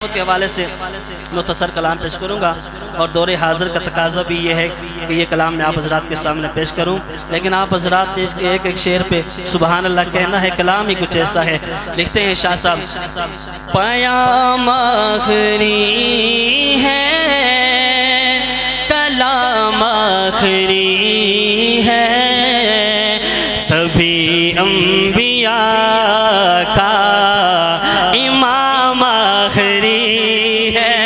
کے حوالے سے مختصر کلام پیش کروں گا اور دور حاضر کا تقاضا بھی یہ ہے کہ یہ کلام میں آپ حضرات کے سامنے پیش کروں، لیکن آپ حضرات نے اس کے ایک ایک شعر پہ سبحان اللہ کہنا ہے۔ کلام ہی کچھ ایسا ہے، لکھتے ہیں شاہ صاحب، پیام آخری ہے، کلام آخری ہے، سبھی انبیاء کا امام آخری ہے۔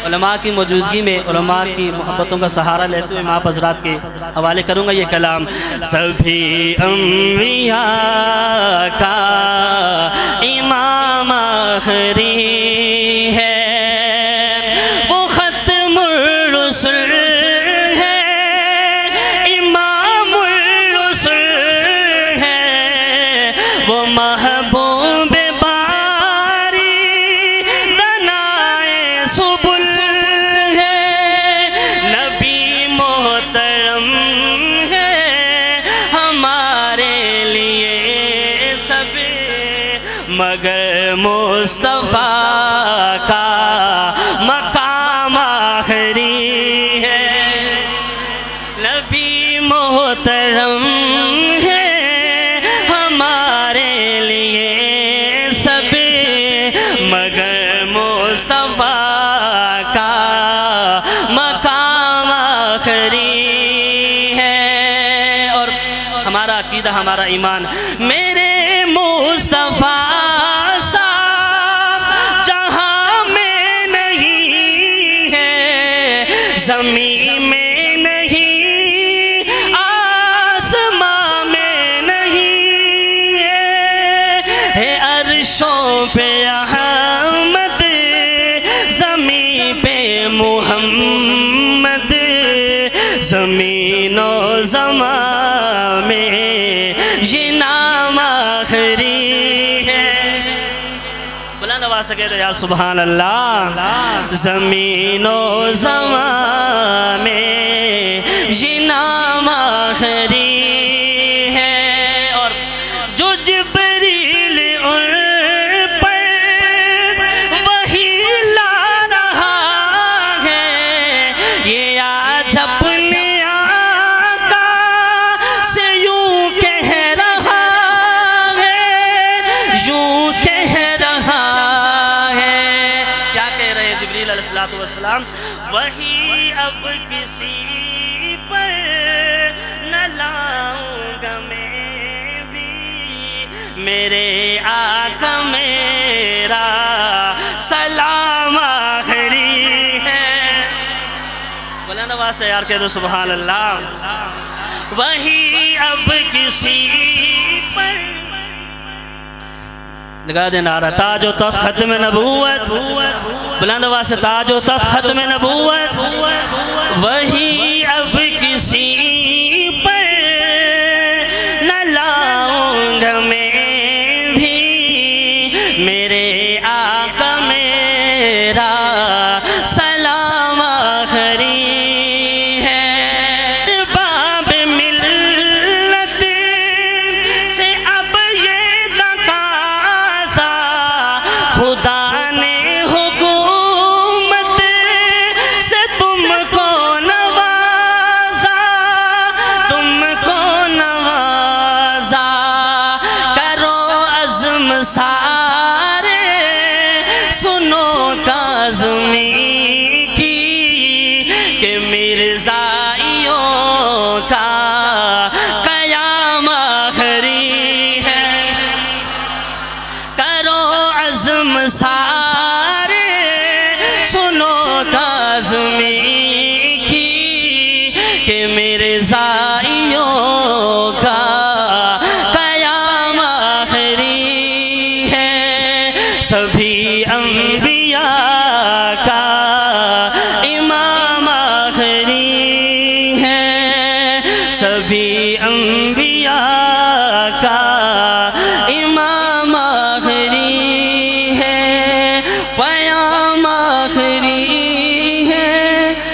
علماء کی موجودگی میں علماء کی محبتوں کا سہارا لیتے ہوئے میں آپ حضرات کے حوالے کروں گا یہ کلام۔ سبھی انبیاء کا امام آخری ہے، وہ ختم الرسل ہے، امام الرسل ہے، وہ محبوب باری دنائے سبل ہے، نبی محترم ہے ہمارے لیے سب، مگر مصطفیٰ کا مقام آخری ہے۔ نبی محترم ہے ہمارے لیے سب، مگر مصطفیٰ کا مقام آخری ہے۔ اور ہمارا عقیدہ، ہمارا ایمان، میرے مصطفیٰ سا جہاں میں نہیں ہے، زمین میں نہیں، آسمان میں نہیں ہے عرشوں پہ احمد، زمین پہ محمد، زمین و زمان میں یہ نام آخری ہے۔ بلند آواز سے کہہ دو یار سبحان اللہ۔ زمین و زمان میں یہ نام آخری ہے۔ اور جو جبریل ان پر وحی لا رہا ہے، یہ آج اپنے آقا سے یوں کہہ رہا ہے، یوں کہہ رہا ہے۔ کیا کہہ رہے ہیں جبریل علیہ السلام؟ وہی اب کسی پر نہ لاؤں گا میں بھی، میرے آقا میرا سلام آخری ہے۔ بلند آواز سے یار کہہ دو سبحان اللہ۔ وہی اب کسی پر لگا دے نعرہ تاج و تخت ختم نبوت، بلند آواز سے تاج و تخت ختم نبوت، وہی اب کسی پر نہ لاؤں گا میں بھی، میرے آقا میرا سلام آخری ہے۔ باب ملت سے اب یہ تقاضا، خدا نے حکومت سے تم کو نوازا، تم کو نوازا، کرو عزم سارے، سنو کاظمی کی کہ مرزائیوں کا قیام آخری ہے۔ کرو عزم سارے، سنو کاظمی کی کہ مرزائیوں کا قیام آخری ہے۔ سبھی انبیاء کا امام آخری ہے، سبھی انبیاء کا